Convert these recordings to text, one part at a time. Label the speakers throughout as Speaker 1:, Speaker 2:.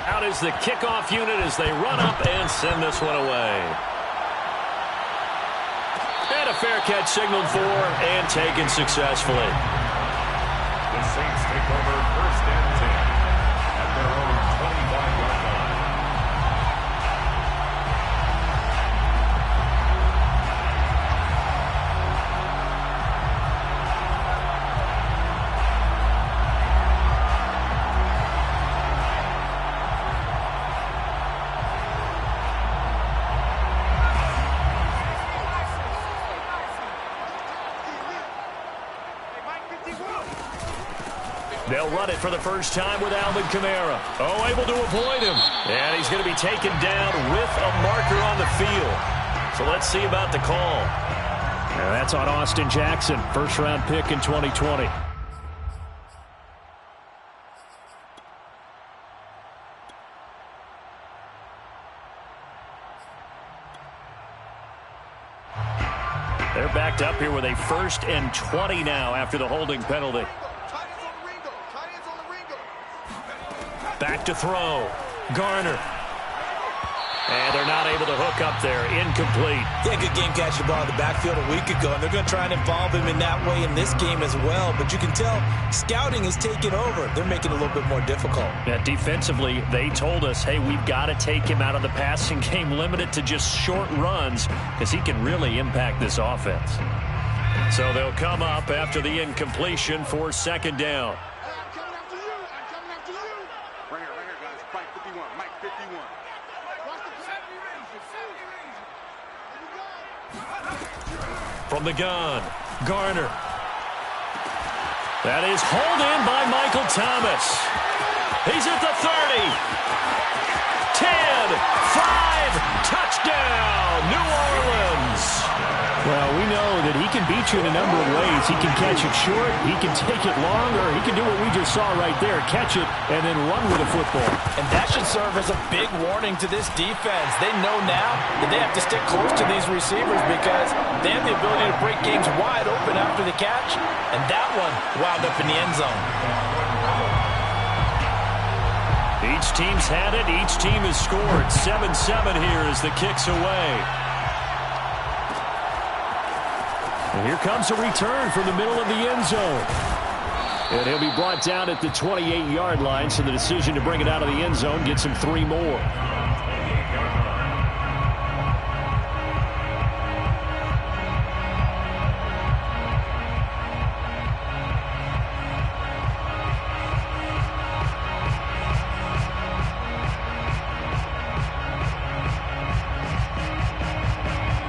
Speaker 1: Out is the kickoff unit as they run up and send this one away. And a fair catch signaled for and taken successfully.
Speaker 2: The Saints take over 1st and 10 at their own 25-yard line.
Speaker 1: They'll run it for the first time with Alvin Kamara. Oh, able to avoid him. And he's going to be taken down with a marker on the field. So let's see about the call.
Speaker 3: Now that's on Austin Jackson, first-round pick in 2020.
Speaker 1: They're backed up here with a 1st and 20 now after the holding penalty. Back to throw. Garner. And they're not able to hook up there. Incomplete.
Speaker 4: Yeah, good game catching the ball in the backfield a week ago, and they're going to try and involve him in that way in this game as well. But you can tell scouting is taking over. They're making it a little bit more difficult.
Speaker 1: Yeah, defensively, they told us, hey, we've got to take him out of the passing game, limit it to just short runs, because he can really impact this offense. So they'll come up after the incompletion for 2nd down. From the gun, Garner. That is hauled in by Michael Thomas. He's at the 30. 10, 5, touchdown, New Orleans.
Speaker 3: Well, we know that he can beat you in a number of ways. He can catch it short, he can take it long, or he can do what we just saw right there, catch it and then run with the football.
Speaker 4: And that should serve as a big warning to this defense. They know now that they have to stick close to these receivers because they have the ability to break games wide open after the catch, and that one wound up in the end zone.
Speaker 1: Each team's had it. Each team has scored. 7-7 here as the kick's away. And here comes a return from the middle of the end zone. And he'll be brought down at the 28-yard line, so the decision to bring it out of the end zone gets him 3 more.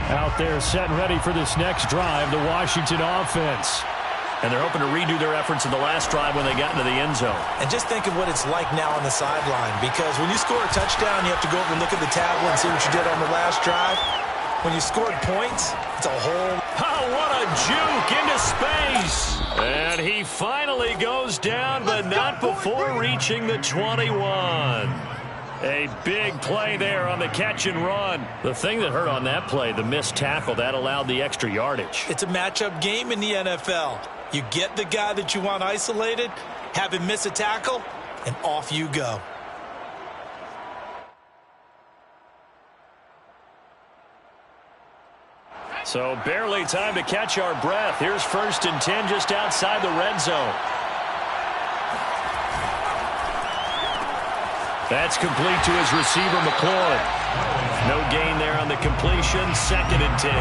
Speaker 1: Out there set and ready for this next drive, the Washington offense. And they're hoping to redo their efforts in the last drive when they got into the end zone.
Speaker 4: And just think of what it's like now on the sideline, because when you score a touchdown, you have to go over and look at the tablet and see what you did on the last drive. When you scored points, it's a whole...
Speaker 1: Oh, what a juke into space. And he finally goes down, but not before reaching the 21. A big play there on the catch and run. The thing that hurt on that play, the missed tackle, that allowed the extra yardage.
Speaker 4: It's a matchup game in the NFL. You get the guy that you want isolated, have him miss a tackle, and off you go.
Speaker 1: So barely time to catch our breath. Here's 1st and 10 just outside the red zone. That's complete to his receiver, McLaurin. No gain there on the completion. 2nd and 10.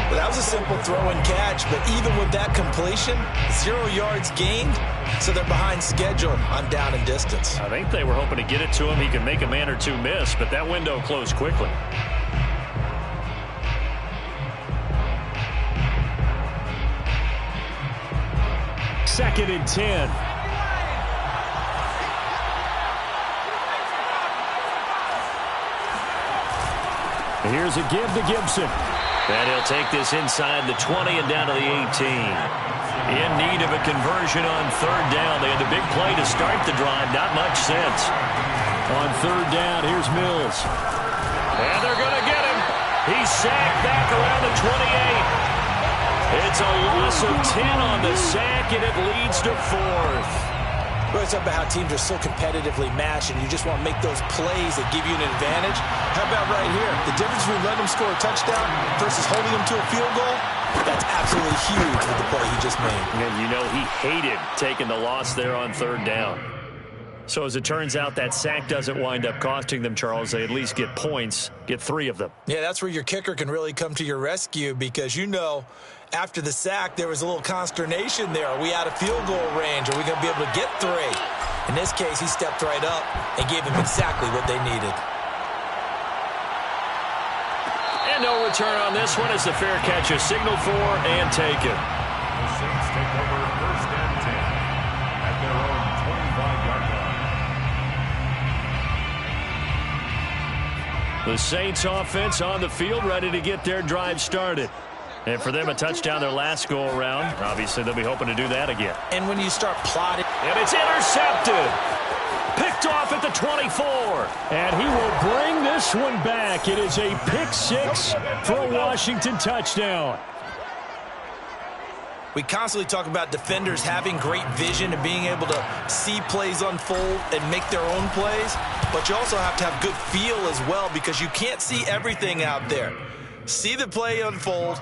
Speaker 4: Well, that was a simple throw and catch, but even with that completion, 0 yards gained, so they're behind schedule on down and distance.
Speaker 1: I think they were hoping to get it to him. He can make a man or two miss, but that window closed quickly. Second and 10. Here's a give to Gibson. And he'll take this inside the 20 and down to the 18. In need of a conversion on 3rd down. They had the big play to start the drive. Not much sense. On 3rd down, here's Mills. And they're going to get him. He's sacked back around the 28. It's a loss of 10 on the sack, and it leads to 4th.
Speaker 4: We always talk about how teams are so competitively matched, and you just want to make those plays that give you an advantage. How about right here? The difference between letting them score a touchdown versus holding them to a field goal, that's absolutely huge with the play he just made.
Speaker 1: And you know he hated taking the loss there on third down. So as it turns out, that sack doesn't wind up costing them, Charles. They at least get points, get 3 of them.
Speaker 4: Yeah, that's where your kicker can really come to your rescue, because you know after the sack there was a little consternation there. Are we out of field goal range? Are we going to be able to get 3? In this case, he stepped right up and gave them exactly what they needed.
Speaker 1: And no return on this one as the fair catch is signaled for and taken.
Speaker 2: The Saints take over first and 10 at their own 25-yard line.
Speaker 1: The Saints offense on the field, ready to get their drive started. And for them, a touchdown their last go-around. Obviously, they'll be hoping to do that again.
Speaker 4: And when you start plotting...
Speaker 1: And it's intercepted. Picked off at the 24.
Speaker 3: And he will bring this one back. It is a pick 6 for a Washington touchdown.
Speaker 4: We constantly talk about defenders having great vision and being able to see plays unfold and make their own plays. But you also have to have good feel as well, because you can't see everything out there. See the play unfold,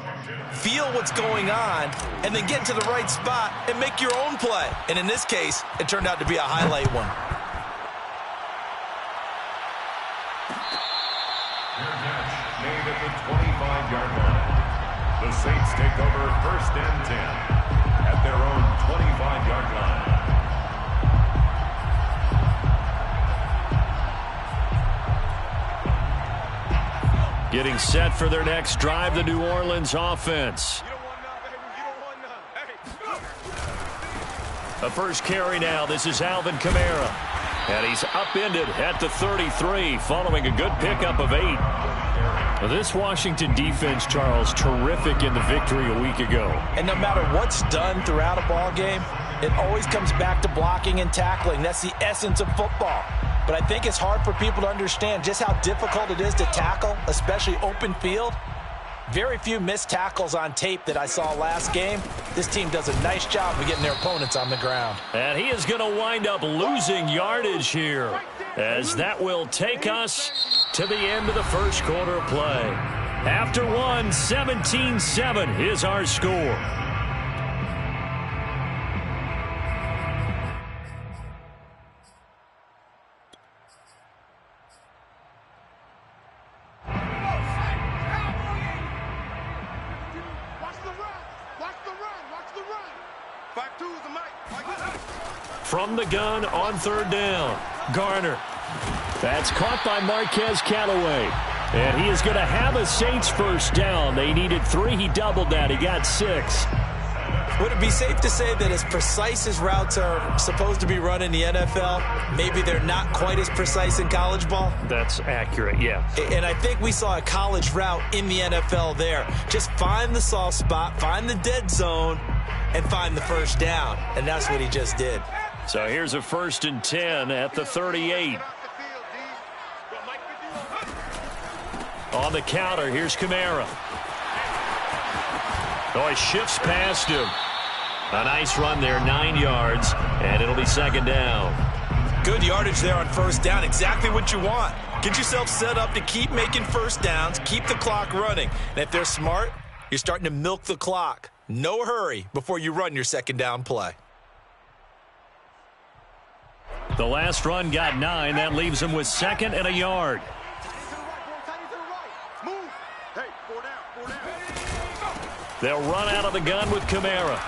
Speaker 4: feel what's going on, and then get to the right spot and make your own play. And in this case, it turned out to be a highlight one.
Speaker 2: Made at the 25-yard line. The Saints take over first and 10 at their own 25-yard line.
Speaker 1: Getting set for their next drive, the New Orleans offense. A first carry now. This is Alvin Kamara. And he's upended at the 33 following a good pickup of 8.
Speaker 3: Well, this Washington defense, Charles, terrific in the victory a week ago.
Speaker 4: And no matter what's done throughout a ball game, it always comes back to blocking and tackling. That's the essence of football. But I think it's hard for people to understand just how difficult it is to tackle, especially open field. Very few missed tackles on tape that I saw last game. This team does a nice job of getting their opponents on the ground.
Speaker 1: And he is going to wind up losing yardage here, as that will take us to the end of the first quarter of play. After one, 17-7 is our score. From the gun on third down, Garner.
Speaker 3: That's caught by Marquez Callaway. And he is going to have a Saints first down. They needed 3. He doubled that. He got 6.
Speaker 4: Would it be safe to say that as precise as routes are supposed to be run in the NFL, maybe they're not quite as precise in college ball?
Speaker 1: That's accurate, yeah.
Speaker 4: And I think we saw a college route in the NFL there. Just find the soft spot, find the dead zone, and find the first down. And that's what he just did.
Speaker 1: So here's a 1st and 10 at the 38. On the counter, here's Kamara. Oh, he shifts past him. A nice run there, 9 yards, and it'll be 2nd down.
Speaker 4: Good yardage there on first down, exactly what you want. Get yourself set up to keep making first downs, keep the clock running. And if they're smart, you're starting to milk the clock. No hurry before you run your 2nd down play.
Speaker 1: The last run got 9. That leaves him with 2nd and a yard. They'll run out of the gun with Kamara.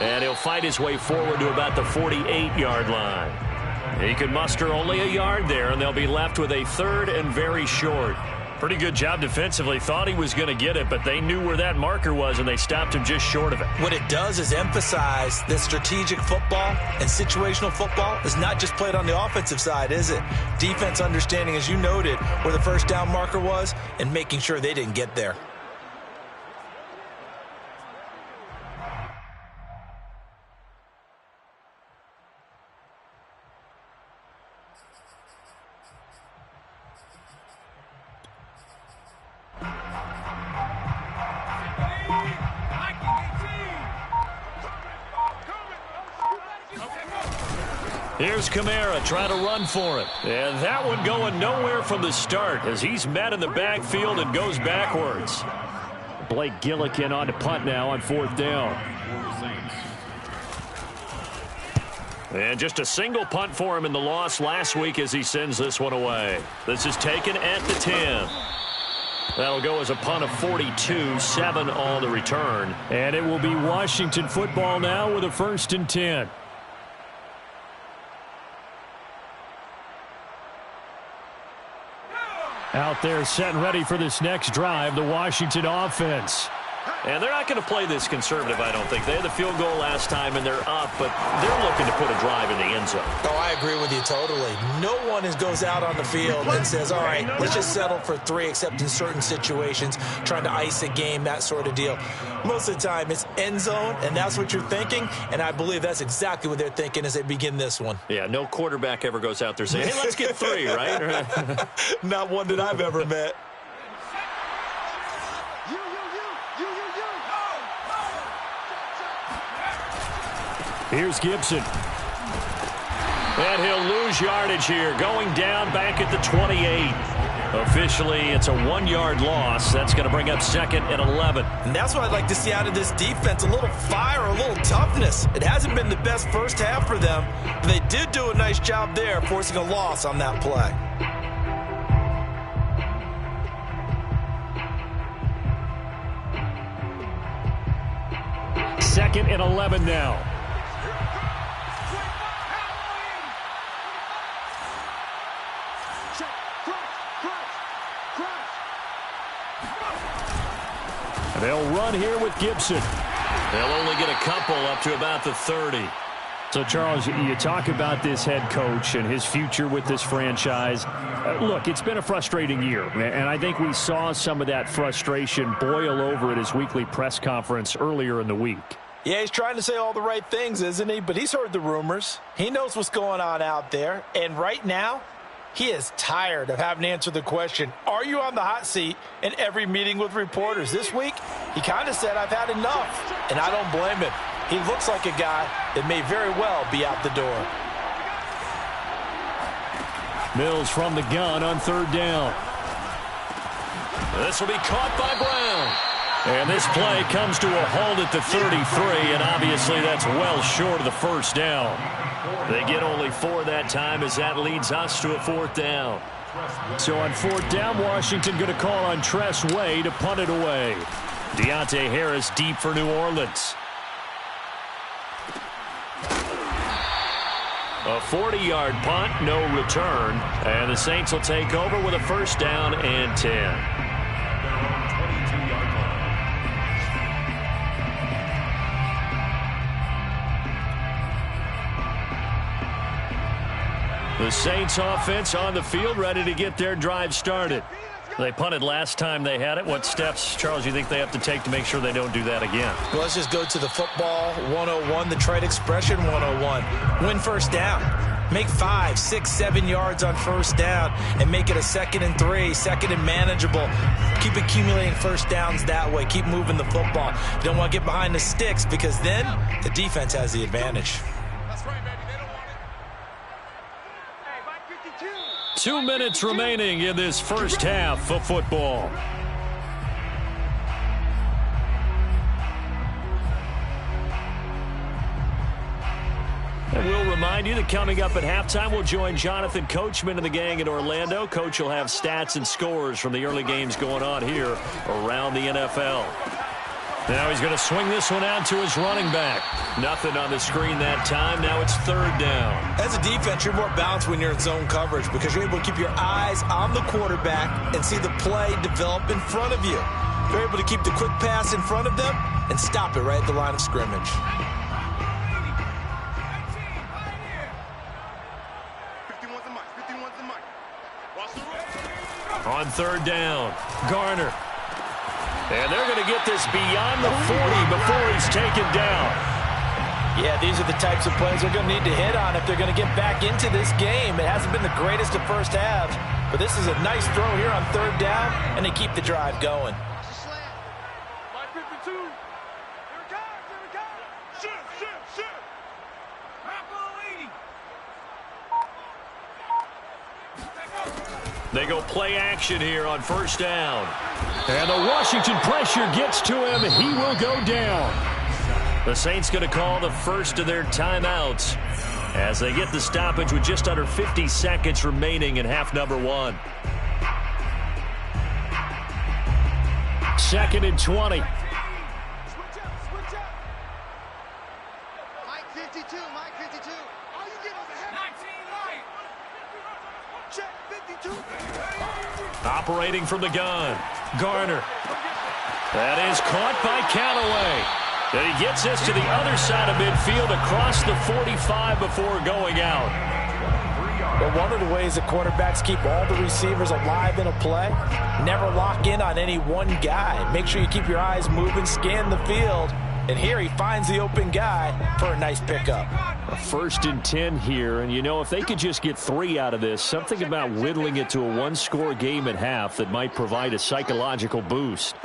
Speaker 1: And he'll fight his way forward to about the 48-yard line. He could muster only a yard there, and they'll be left with a 3rd and very short. Pretty good job defensively. Thought he was going to get it, but they knew where that marker was, and they stopped him just short of it.
Speaker 4: What it does is emphasize that strategic football and situational football is not just played on the offensive side, is it? Defense understanding, as you noted, where the first down marker was and making sure they didn't get there.
Speaker 1: Here's Kamara trying to run for it. And that one going nowhere from the start as he's met in the backfield and goes backwards.
Speaker 3: Blake Gillikin on to punt now on 4th down.
Speaker 1: And just a single punt for him in the loss last week as he sends this one away. This is taken at the 10. That'll go as a punt of 42, 7 on the return.
Speaker 3: And it will be Washington football now with a 1st and 10. Out there set and ready for this next drive, the Washington offense.
Speaker 1: And they're not going to play this conservative, I don't think. They had the field goal last time, and they're up, but they're looking to put a drive in the end zone.
Speaker 4: Oh, I agree with you totally. No one goes out on the field and says, all right, let's just settle for 3, except in certain situations, trying to ice a game, that sort of deal. Most of the time, it's end zone, and that's what you're thinking, and I believe that's exactly what they're thinking as they begin this one.
Speaker 1: Yeah, no quarterback ever goes out there saying, hey, let's get 3, right?
Speaker 4: Not one that I've ever met.
Speaker 3: Here's Gibson.
Speaker 1: And he'll lose yardage here, going down back at the 28. Officially, it's a 1-yard loss. That's going to bring up 2nd and 11.
Speaker 4: And that's what I'd like to see out of this defense, a little fire, a little toughness. It hasn't been the best first half for them, but they did do a nice job there, forcing a loss on that play.
Speaker 3: Second and 11 now. They'll run here with Gibson.
Speaker 1: They'll only get a couple up to about the 30.
Speaker 3: So, Charles, you talk about this head coach and his future with this franchise. Look, it's been a frustrating year, and I think we saw some of that frustration boil over at his weekly press conference earlier in the week.
Speaker 4: Yeah, he's trying to say all the right things, isn't he? But he's heard the rumors. He knows what's going on out there. And right now, he is tired of having to answer the question, are you on the hot seat, in every meeting with reporters. This week, he kind of said, I've had enough. And I don't blame him. He looks like a guy that may very well be out the door.
Speaker 3: Mills from the gun on 3rd down.
Speaker 1: This will be caught by Brown. And this play comes to a halt at the 33, and obviously that's well short of the 1st down. They get only 4 that time as that leads us to a 4th down.
Speaker 3: So on 4th down, Washington going to call on Tress Way to punt it away.
Speaker 1: Deontay Harris deep for New Orleans. A 40-yard punt, no return. And the Saints will take over with a 1st down and 10. The Saints offense on the field, ready to get their drive started. They punted last time they had it. What steps, Charles, you think they have to take to make sure they don't do that again?
Speaker 4: Well, let's just go to the football 101, the trade expression 101. Win 1st down. Make 5, 6, 7 yards on 1st down and make it a 2nd and 3, 2nd and manageable. Keep accumulating 1st downs that way. Keep moving the football. You don't want to get behind the sticks because then the defense has the advantage.
Speaker 3: 2 minutes remaining in this first half of football.
Speaker 1: And we'll remind you that coming up at halftime, we'll join Jonathan Coachman and the gang in Orlando. Coach will have stats and scores from the early games going on here around the NFL. Now he's going to swing this one out to his running back. Nothing on the screen that time. Now it's 3rd down.
Speaker 4: As a defense, you're more balanced when you're in zone coverage because you're able to keep your eyes on the quarterback and see the play develop in front of you. You're able to keep the quick pass in front of them and stop it right at the line of scrimmage.
Speaker 1: On 3rd down, Garner. And they're going to get this beyond the 40 before he's taken down.
Speaker 4: Yeah, these are the types of plays they're going to need to hit on if they're going to get back into this game. It hasn't been the greatest of first halves, but this is a nice throw here on 3rd down, and they keep the drive going.
Speaker 1: They go play action here on first down.
Speaker 3: And the Washington pressure gets to him. He will go down.
Speaker 1: The Saints going to call the first of their timeouts as they get the stoppage with just under 50 seconds remaining in half number one.
Speaker 3: 2nd and 20.
Speaker 5: Mike 52, Mike 52. All you get is a head. 19 right. Check 52.
Speaker 1: Operating from the gun. Garner. That is caught by Callaway. And he gets this to the other side of midfield across the 45 before going out.
Speaker 4: But one of the ways that quarterbacks keep all the receivers alive in a play, never lock in on any one guy. Make sure you keep your eyes moving, scan the field. And here he finds the open guy for a nice pickup.
Speaker 3: A 1st and 10 here, and you know, if they could just get 3 out of this, something about whittling it to a one-score game at half that might provide a psychological boost.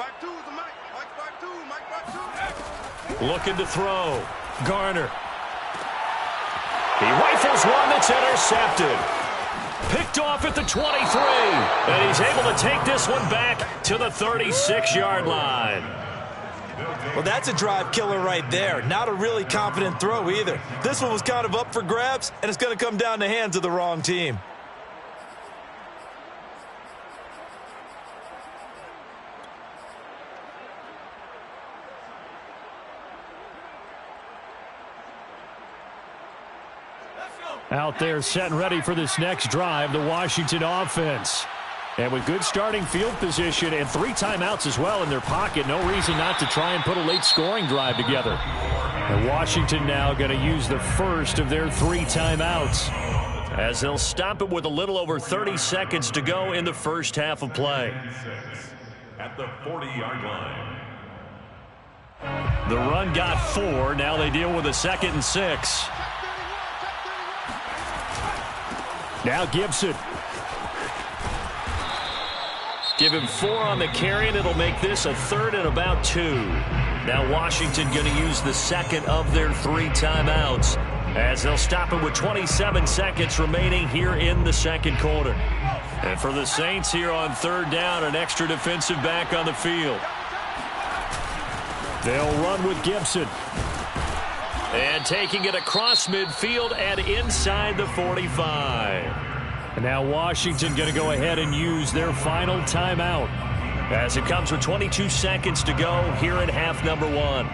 Speaker 1: Looking to throw. Garner. He rifles one that's intercepted. Picked off at the 23. And he's able to take this one back to the 36-yard line.
Speaker 6: Well, that's a drive killer right there. Not a really confident throw either. This one was kind of up for grabs, and it's going to come down the hands of the wrong team.
Speaker 3: Out there set and ready for this next drive, the Washington offense. And with good starting field position and 3 timeouts as well in their pocket, no reason not to try and put a late scoring drive together. And Washington now going to use the first of their 3 timeouts,
Speaker 1: as they'll stop it with a little over 30 seconds to go in the first half of play.
Speaker 2: At the 40-yard line.
Speaker 1: The run got 4. Now they deal with a 2nd and 6.
Speaker 3: Now Gibson.
Speaker 1: Give him 4 on the carry, and it'll make this a 3rd and about 2. Now Washington going to use the 2nd of their 3 timeouts as they'll stop it with 27 seconds remaining here in the 2nd quarter. And for the Saints here on 3rd down, an extra defensive back on the field.
Speaker 3: They'll run with Gibson.
Speaker 1: And taking it across midfield and inside the 45.
Speaker 3: And now Washington going to go ahead and use their final timeout,
Speaker 1: as it comes with 22 seconds to go here in half number 1.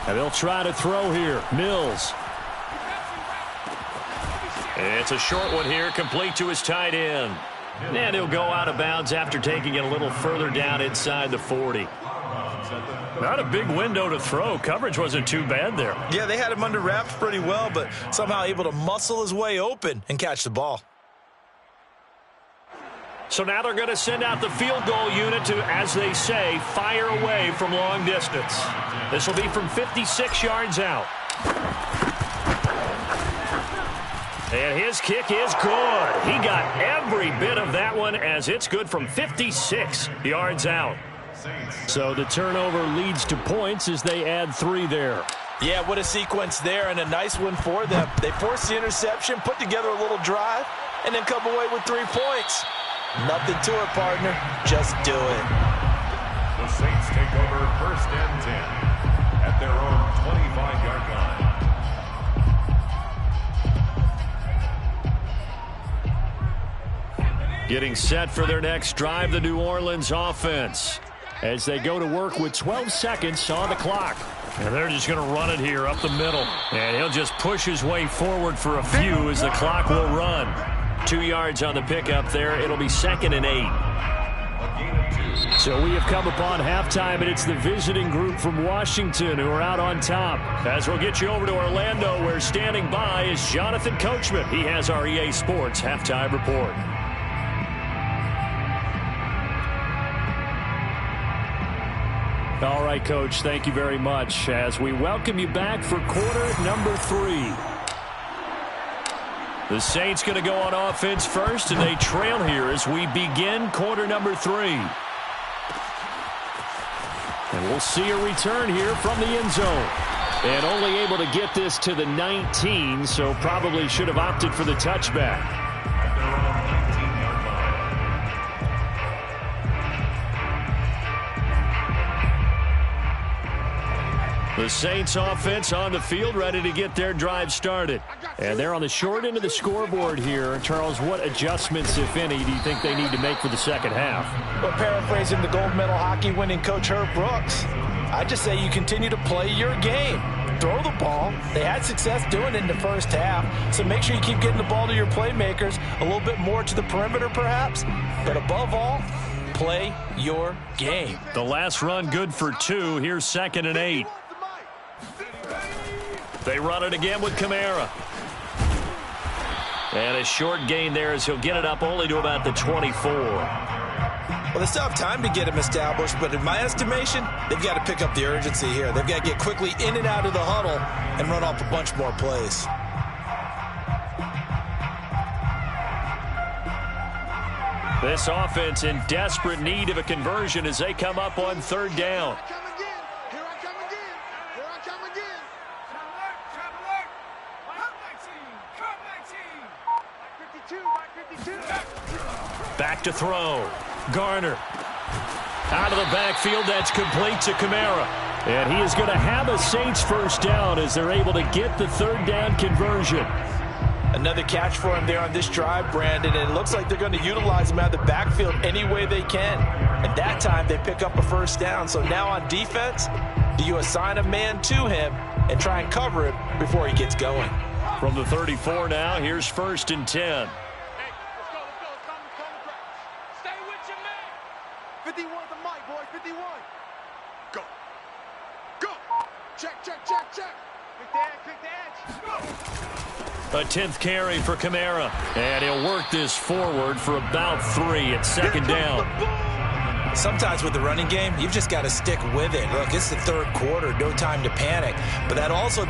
Speaker 3: And they'll try to throw here. Mills.
Speaker 1: It's a short one here, complete to his tight end. And he'll go out of bounds after taking it a little further down inside the 40. Not a big window to throw. Coverage wasn't too bad there.
Speaker 6: Yeah, they had him under wraps pretty well, but somehow able to muscle his way open and catch the ball.
Speaker 1: So now they're going to send out the field goal unit to, as they say, fire away from long distance. This will be from 56 yards out. And his kick is good. He got every bit of that one, as it's good from 56 yards out.
Speaker 3: So the turnover leads to points as they add 3 there.
Speaker 4: Yeah, what a sequence there, and a nice one for them. They forced the interception, put together a little drive, and then come away with 3 points. Nothing to it, partner. Just do it.
Speaker 2: The Saints take over 1st and 10 at their own 25-yard line.
Speaker 3: Getting set for their next drive, the New Orleans offense, as they go to work with 12 seconds on the clock.
Speaker 1: And they're just going to run it here up the middle. And he'll just push his way forward for a few as the clock will run. 2 yards on the pickup there. It'll be 2nd and 8.
Speaker 3: So we have come upon halftime, and it's the visiting group from Washington who are out on top.
Speaker 1: As we'll get you over to Orlando, where standing by is Jonathan Coachman. He has our EA Sports halftime report.
Speaker 3: All right, Coach. Thank you very much as we welcome you back for quarter number 3. The Saints going to go on offense first, and they trail here as we begin quarter number 3. And we'll see a return here from the end zone. And only able to get this to the 19, so probably should have opted for the touchback. The Saints offense on the field, ready to get their drive started. And they're on the short end of the scoreboard here. Charles, what adjustments, if any, do you think they need to make for the second half?
Speaker 4: Well, paraphrasing the gold medal hockey winning coach Herb Brooks, I just say you continue to play your game. Throw the ball. They had success doing it in the first half, so make sure you keep getting the ball to your playmakers, a little bit more to the perimeter perhaps, but above all, play your game.
Speaker 3: The last run good for 2. Here's 2nd and 8. They run it again with Kamara. And a short gain there as he'll get it up only to about the 24.
Speaker 6: Well, they still have time to get him established, but in my estimation, they've got to pick up the urgency here. They've got to get quickly in and out of the huddle and run off a bunch more plays.
Speaker 3: This offense in desperate need of a conversion as they come up on 3rd down. Back to throw. Garner. Out of the backfield, that's complete to Kamara. And he is going to have a Saints first down as they're able to get the 3rd down conversion.
Speaker 4: Another catch for him there on this drive, Brandon, and it looks like they're going to utilize him out of the backfield any way they can. And that time, they pick up a first down. So now on defense, do you assign a man to him and try and cover it before he gets going?
Speaker 3: From the 34 now, here's 1st and 10.
Speaker 5: 51 the mic, boys. 51. Go. Go. Check. Quick the edge.
Speaker 3: A 10th carry for Kamara. And he'll work this forward for about 3 at 2nd down.
Speaker 6: Sometimes with the running game, you've just got to stick with it. Look, it's the 3rd quarter, no time to panic. But that also...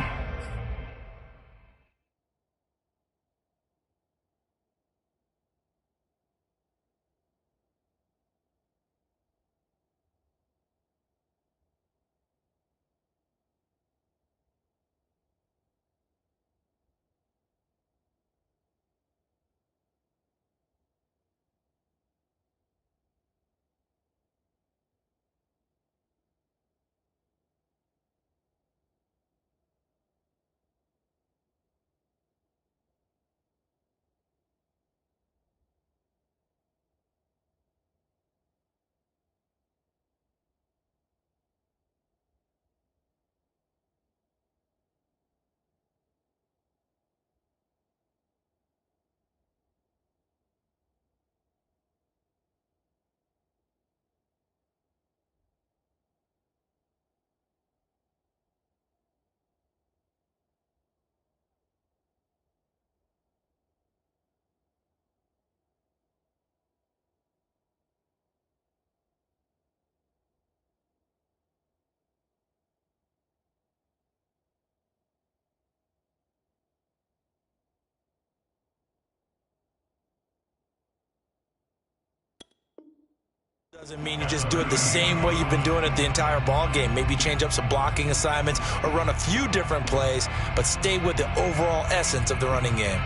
Speaker 6: Doesn't mean you just do it the same way you've been doing it the entire ball game. Maybe change up some blocking assignments or run a few different plays, but stay with the overall essence of the running game.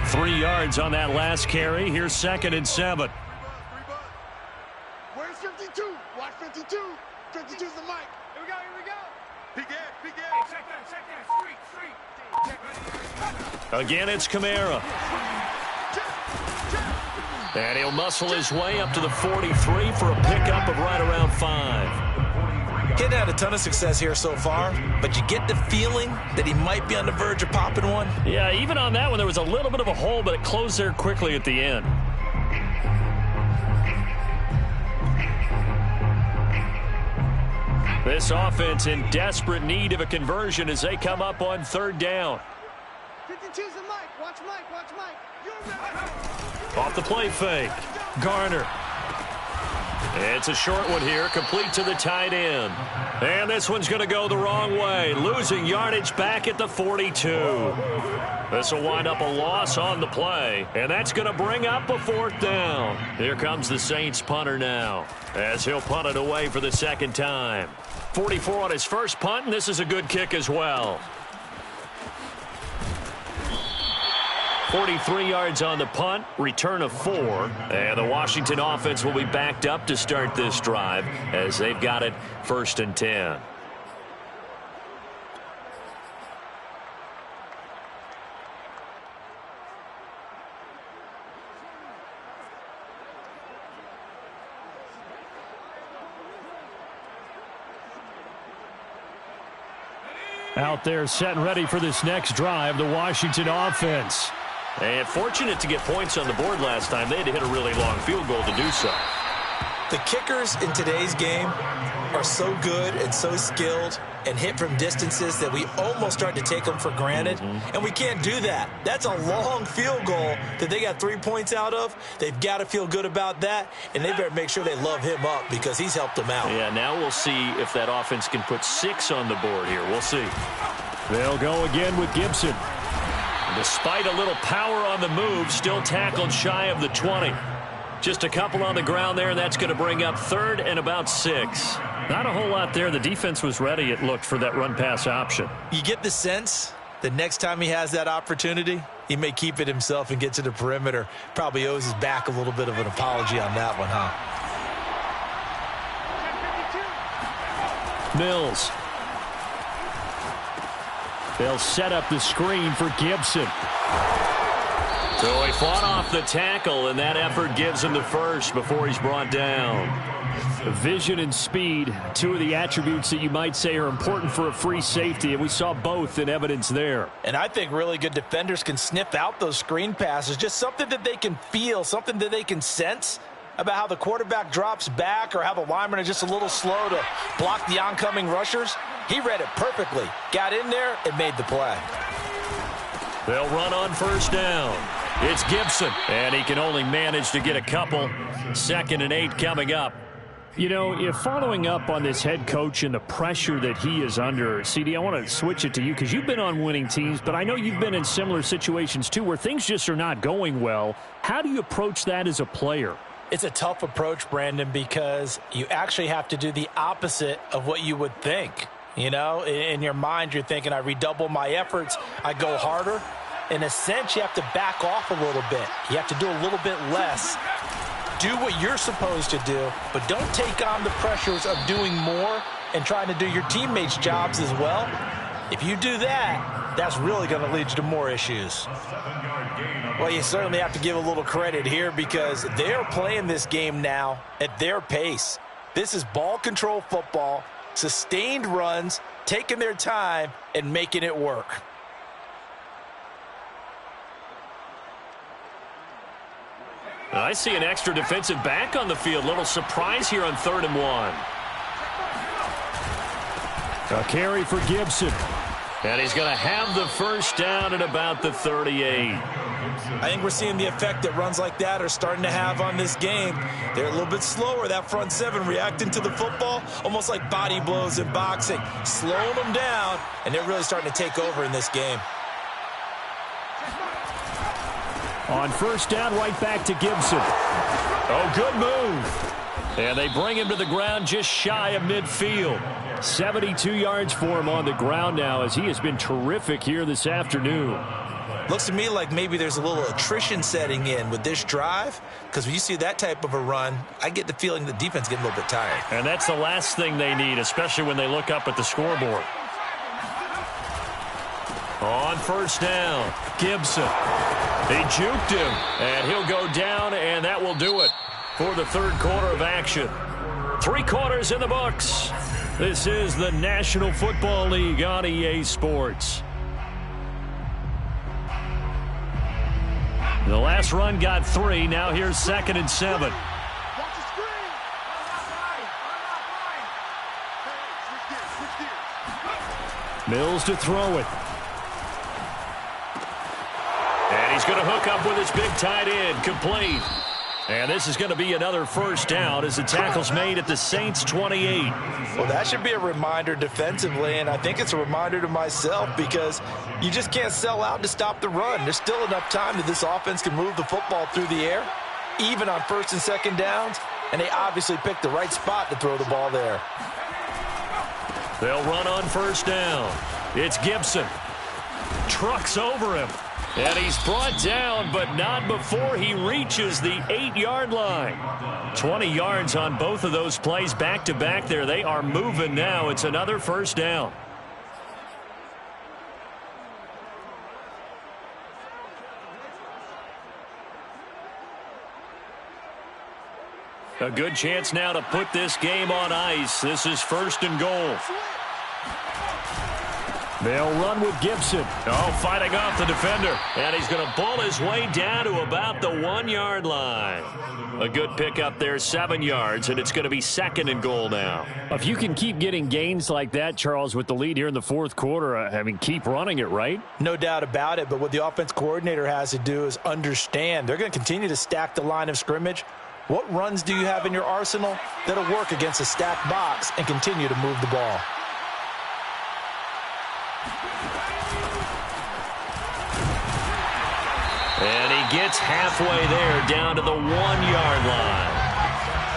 Speaker 3: Three yards on that last carry. Here's 2nd and 7.
Speaker 5: Where's 52? Watch 52. 52's the mic. Here we go. Big edge. Check that. Street.
Speaker 3: Again, it's Kamara. And he'll muscle his way up to the 43 for a pickup of right around 5.
Speaker 6: Kid had a ton of success here so far, but you get the feeling that he might be on the verge of popping one.
Speaker 3: Yeah, even on that one, there was a little bit of a hole, but it closed there quickly at the end. This offense in desperate need of a conversion as they come up on 3rd down.
Speaker 5: 52's the mic. Watch Mike. You're ready.
Speaker 3: Off the play fake. Garner.
Speaker 1: It's a short one here, complete to the tight end. And this one's going to go the wrong way, losing yardage back at the 42. This will wind up a loss on the play, and that's going to bring up a 4th down. Here comes the Saints punter now, as he'll punt it away for the 2nd time. 44 on his first punt, and this is a good kick as well. 43 yards on the punt, return of 4. And the Washington offense will be backed up to start this drive as they've got it 1st and 10.
Speaker 3: Out there set and ready for this next drive, the Washington offense.
Speaker 1: And fortunate to get points on the board last time. They had to hit a really long field goal to do so.
Speaker 6: The kickers in today's game are so good and so skilled and hit from distances that we almost start to take them for granted. And we can't do that. That's a long field goal that they got 3 points out of. They've got to feel good about that, and they better make sure they love him up because he's helped them out.
Speaker 1: Yeah, now we'll see if that offense can put 6 on the board here. We'll see.
Speaker 3: They'll go again with Gibson.
Speaker 1: Despite a little power on the move, still tackled shy of the 20. Just a couple on the ground there, and that's going to bring up 3rd and about 6.
Speaker 3: Not a whole lot there. The defense was ready, it looked, for that run-pass option.
Speaker 6: You get the sense that next time he has that opportunity, he may keep it himself and get to the perimeter. Probably owes his back a little bit of an apology on that one, huh?
Speaker 3: Mills. They'll set up the screen for Gibson.
Speaker 1: So he fought off the tackle, and that effort gives him the first before he's brought down.
Speaker 3: Vision and speed, 2 of the attributes that you might say are important for a free safety, and we saw both in evidence there.
Speaker 4: And I think really good defenders can sniff out those screen passes, just something that they can feel, something that they can sense about how the quarterback drops back or how the linemen are just a little slow to block the oncoming rushers. He read it perfectly, got in there, and made the play.
Speaker 1: They'll run on 1st down. It's Gibson, and he can only manage to get a couple. 2nd and 8 coming up.
Speaker 3: You know, if following up on this head coach and the pressure that he is under, CD, I want to switch it to you because you've been on winning teams, but I know you've been in similar situations too where things just are not going well. How do you approach that as a player?
Speaker 4: It's a tough approach, Brandon, because you actually have to do the opposite of what you would think. You know, in your mind, you're thinking, I redouble my efforts, I go harder. In a sense, you have to back off a little bit. You have to do a little bit less. Do what you're supposed to do, but don't take on the pressures of doing more and trying to do your teammates' jobs as well. If you do that, that's really going to lead you to more issues. Well, you certainly have to give a little credit here because they're playing this game now at their pace. This is ball control football, sustained runs, taking their time, and making it work.
Speaker 1: I see an extra defensive back on the field. Little surprise here on 3rd and 1.
Speaker 3: A carry for Gibson.
Speaker 1: And he's going to have the 1st down at about the 38.
Speaker 6: I think we're seeing the effect that runs like that are starting to have on this game. They're a little bit slower, that front 7 reacting to the football, almost like body blows in boxing, slowing them down, and they're really starting to take over in this game.
Speaker 3: On 1st down, right back to Gibson.
Speaker 1: Oh, good move. And they bring him to the ground just shy of midfield.
Speaker 3: 72 yards for him on the ground now as he has been terrific here this afternoon.
Speaker 6: Looks to me like maybe there's a little attrition setting in with this drive because when you see that type of a run, I get the feeling the defense getting a little bit tired.
Speaker 1: And that's the last thing they need, especially when they look up at the scoreboard. On 1st down, Gibson. They juked him, and he'll go down, and that will do it for the 3rd quarter of action. 3 quarters in the books. This is the National Football League on EA Sports. The last run got 3. Now here's 2nd and 7.
Speaker 3: Mills to throw it.
Speaker 1: And he's going to hook up with his big tight end. Complete.
Speaker 3: And this is going to be another first down as the tackle's made at the Saints' 28.
Speaker 4: Well, that should be a reminder defensively, and I think it's a reminder to myself because you just can't sell out to stop the run. There's still enough time that this offense can move the football through the air, even on first and second downs, and they obviously picked the right spot to throw the ball there.
Speaker 3: They'll run on first down. It's Gibson. Trucks over him. And he's brought down, but not before he reaches the 8-yard line. 20 yards on both of those plays back-to-back there. They are moving now. It's another first down. A good chance now to put this game on ice. This is first and goal. They'll run with Gibson. Oh, fighting off the defender. And he's going to pull his way down to about the 1-yard line. A good pickup there, 7 yards, and it's going to be second and goal now. If you can keep getting gains like that, Charles, with the lead here in the fourth quarter, I mean, keep running it, right?
Speaker 4: No doubt about it, but what the offense coordinator has to do is understand. They're going to continue to stack the line of scrimmage. What runs do you have in your arsenal that'll work against a stacked box and continue to move the ball?
Speaker 3: And he gets halfway there, down to the 1-yard line.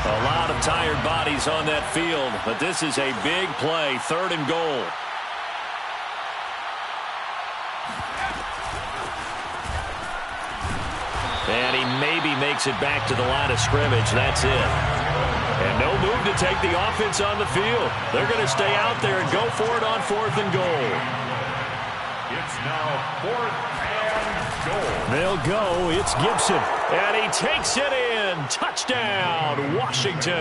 Speaker 3: A lot of tired bodies on that field, but this is a big play, third and goal. And he maybe makes it back to the line of scrimmage. That's it. And no move to take the offense on the field. They're going to stay out there and go for it on fourth and goal.
Speaker 2: It's now fourth and goal.
Speaker 3: They'll go. It's Gibson. And he takes it in. Touchdown, Washington.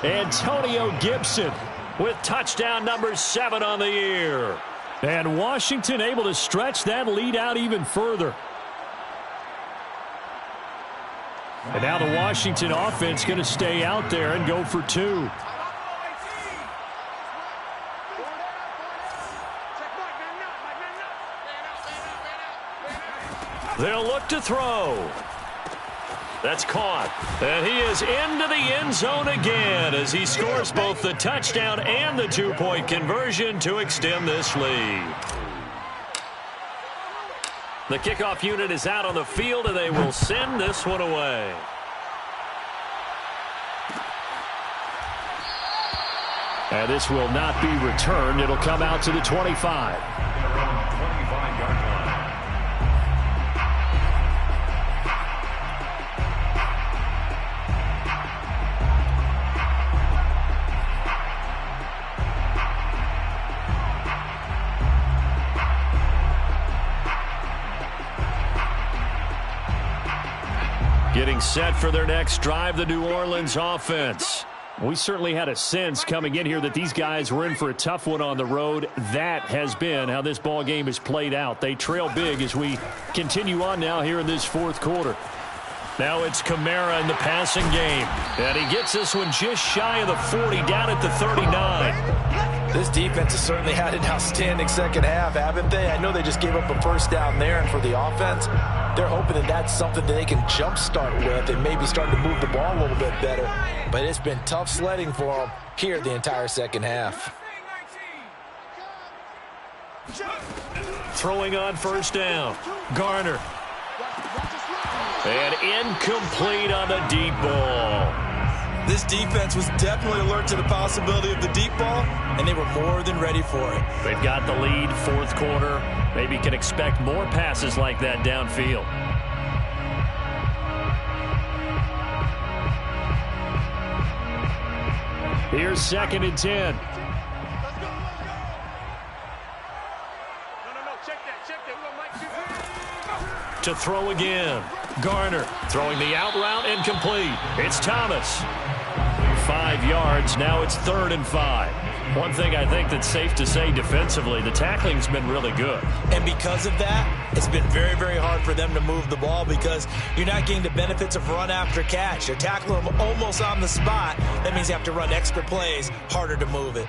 Speaker 3: Antonio Gibson with touchdown number 7 on the year. And Washington able to stretch that lead out even further. And now the Washington offense going to stay out there and go for 2. They'll look to throw. That's caught. And he is into the end zone again as he scores both the touchdown and the 2-point conversion to extend this lead. The kickoff unit is out on the field, and they will send this one away. And this will not be returned. It'll come out to the 25. Getting set for their next drive, the New Orleans offense. We certainly had a sense coming in here that these guys were in for a tough one on the road. That has been how this ball game has played out. They trail big as we continue on now here in this fourth quarter. Now it's Kamara in the passing game. And he gets this one just shy of the 40, down at the 39.
Speaker 4: This defense has certainly had an outstanding second half, haven't they? I know they just gave up a first down there, and for the offense, they're hoping that that's something that they can jumpstart with and maybe start to move the ball a little bit better. But it's been tough sledding for them here the entire second half.
Speaker 3: Throwing on first down. Garner. And incomplete on the deep ball.
Speaker 4: This defense was definitely alert to the possibility of the deep ball, and they were more than ready for it.
Speaker 3: They've got the lead, fourth quarter. Maybe can expect more passes like that downfield. Here's second and 10. To throw again. Garner throwing the out route incomplete. It's Thomas. 5 yards. Now it's 3rd and 5. One thing I think that's safe to say defensively, the tackling's been really good.
Speaker 4: And because of that, it's been very, very hard for them to move the ball because you're not getting the benefits of run after catch. You're tackling them almost on the spot. That means you have to run extra plays, harder to move it.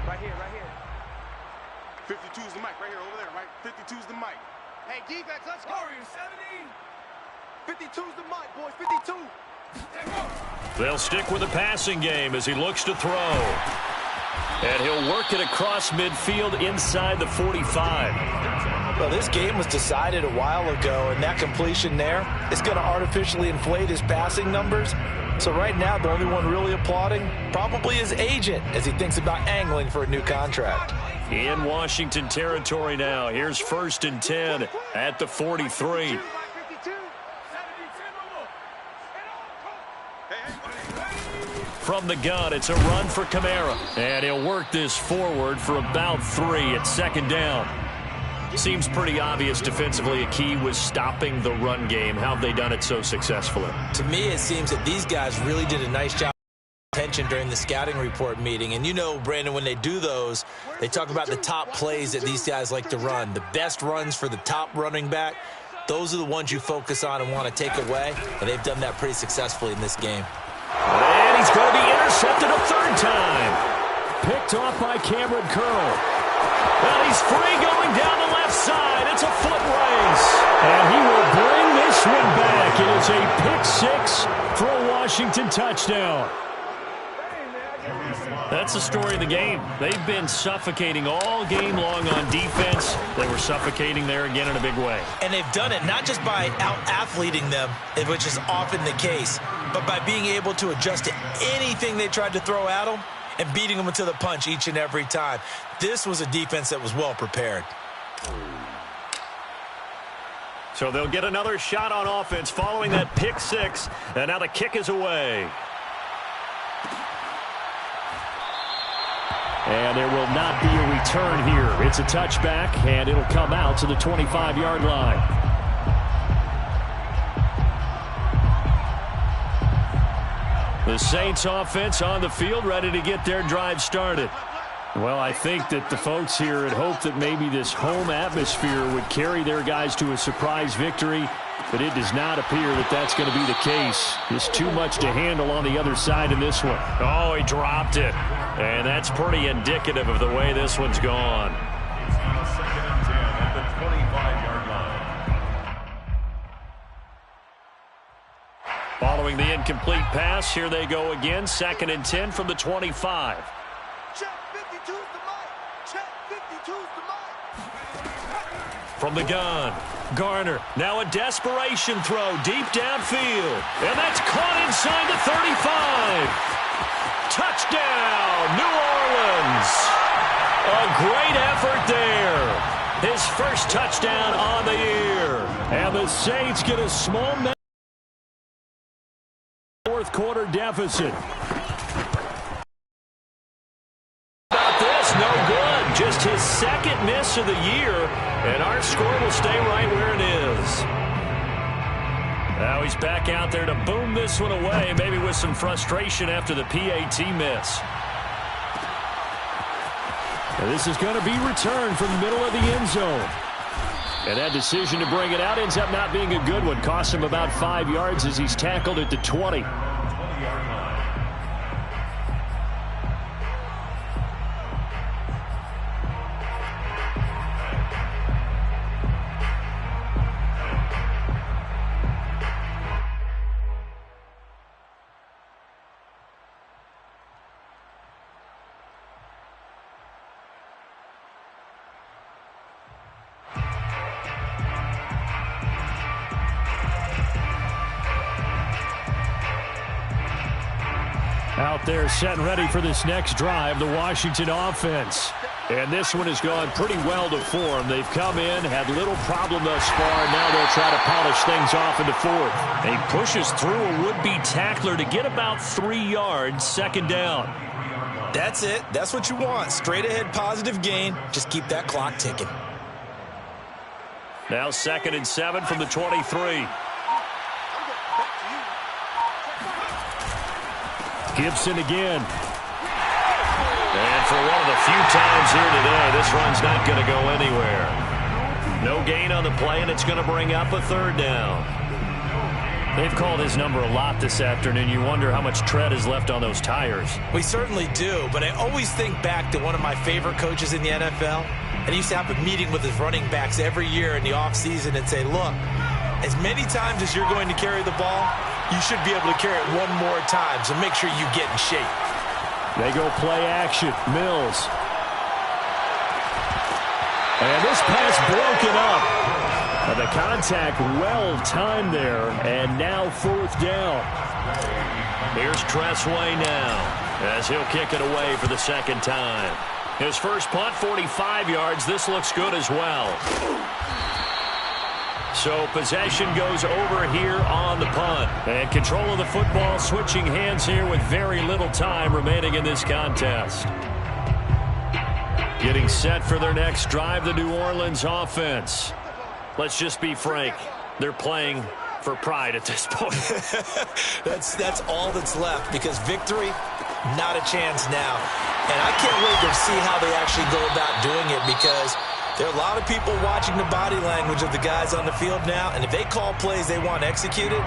Speaker 5: Right here, right here. 52's the mic, right here, over there, right? 52's the mic. Hey, defense, let's go. 70. 52's the mic, boys. 52.
Speaker 1: They'll stick with the passing game as he looks to throw. And he'll work it across midfield inside the 45.
Speaker 4: Well, this game was decided a while ago, and that completion there is going to artificially inflate his passing numbers. So right now, the only one really applauding probably his agent as he thinks about angling for a new contract.
Speaker 1: In Washington territory now. Here's 1st and 10 at the 43. From the gun, it's a run for Kamara. And he'll work this forward for about 3 at 2nd down. Seems pretty obvious defensively a key was stopping the run game. How have they done it so successfully?
Speaker 6: To me, it seems that these guys really did a nice job of attention during the scouting report meeting. And you know, Brandon, when they do those, they talk about the top plays that these guys like to run. The best runs for the top running back, those are the ones you focus on and want to take away. And they've done that pretty successfully in this game.
Speaker 1: And he's going to be intercepted a 3rd time.
Speaker 3: Picked off by Cameron Curl.
Speaker 1: Well, he's free going down the left side. It's a foot race.
Speaker 3: And he will bring this one back. It is a pick-6 for a Washington touchdown.
Speaker 1: That's the story of the game. They've been suffocating all game long on defense. They were suffocating there again in a big way.
Speaker 6: And they've done it not just by out-athleting them, which is often the case, but by being able to adjust to anything they tried to throw at them and beating them into the punch each and every time. This was a defense that was well prepared.
Speaker 1: So they'll get another shot on offense following that pick-6, and now the kick is away.
Speaker 3: And there will not be a return here. It's a touchback, and it'll come out to the 25-yard line. The Saints offense on the field, ready to get their drive started. Well, I think that the folks here had hoped that maybe this home atmosphere would carry their guys to a surprise victory, but it does not appear that that's going to be the case. Just too much to handle on the other side in this one.
Speaker 1: Oh, he dropped it. And that's pretty indicative of the way this one's gone.
Speaker 2: 2nd and 10 at the 25-yard line.
Speaker 1: Following the incomplete pass, here they go again. 2nd and 10 from the 25.
Speaker 5: Check 52's the mic. Check 52's the mic.
Speaker 1: From the gun, Garner. Now a desperation throw deep downfield. And that's caught inside the 35. Touchdown, New Orleans. A great effort there. His first touchdown on the year.
Speaker 3: And the Saints get a small 4th quarter deficit.
Speaker 1: About this, no good. Just his 2nd miss of the year, and our score will stay right where it is. Now he's back out there to boom this one away, maybe with some frustration after the PAT miss.
Speaker 3: And this is going to be returned from the middle of the end zone. And that decision to bring it out ends up not being a good one. Costs him about 5 yards as he's tackled at the 20. Out there set and ready for this next drive, the Washington offense. And this one has gone pretty well to form. They've come in, had little problem thus far, and now they'll try to polish things off in the 4th.
Speaker 1: He pushes through a would-be tackler to get about 3 yards, 2nd down.
Speaker 6: That's it. That's what you want. Straight ahead positive gain. Just keep that clock ticking.
Speaker 1: Now 2nd and 7 from the 23.
Speaker 3: Gibson again.
Speaker 1: And for one of the few times here today, this run's not going to go anywhere. No gain on the play, and it's going to bring up a 3rd down.
Speaker 3: They've called his number a lot this afternoon. You wonder how much tread is left on those tires.
Speaker 6: We certainly do, but I always think back to one of my favorite coaches in the NFL. And he used to have a meeting with his running backs every year in the offseason and say, look, as many times as you're going to carry the ball, you should be able to carry it one more time, so make sure you get in shape.
Speaker 3: They go play action. Mills. And this pass broken up. And the contact well timed there, and now 4th down.
Speaker 1: Here's Tressway now, as he'll kick it away for the second time. His first punt, 45 yards. This looks good as well. So possession goes over here on the punt. And control of the football switching hands here with very little time remaining in this contest. Getting set for their next drive, the New Orleans offense. Let's just be frank. They're playing for pride at this point.
Speaker 6: That's all that's left, because victory, not a chance now. And I can't wait to see how they actually go about doing it, because there are a lot of people watching the body language of the guys on the field now, and if they call plays they want executed,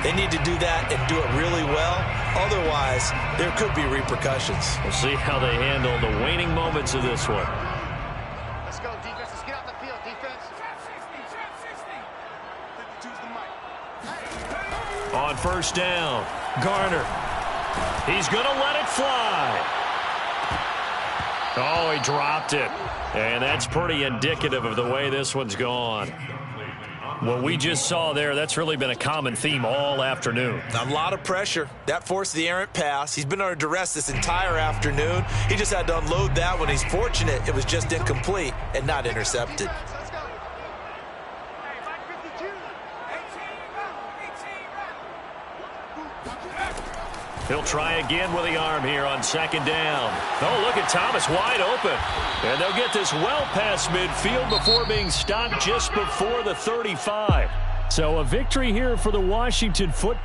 Speaker 6: they need to do that and do it really well. Otherwise, there could be repercussions.
Speaker 1: We'll see how they handle the waning moments of this one.
Speaker 5: Let's go, defense. Let's get out the field, defense.
Speaker 1: On first down, Garner. He's going to let it fly. Oh, he dropped it. And that's pretty indicative of the way this one's gone. What we just saw there, that's really been a common theme all afternoon.
Speaker 6: A lot of pressure. That forced the errant pass. He's been under duress this entire afternoon. He just had to unload that one. He's fortunate it was just incomplete and not intercepted.
Speaker 5: Let's go. Hey, Mike 52.
Speaker 1: He'll try again with the arm here on second down. Oh, look at Thomas wide open. And they'll get this well past midfield before being stopped just before the 35.
Speaker 3: So a victory here for the Washington football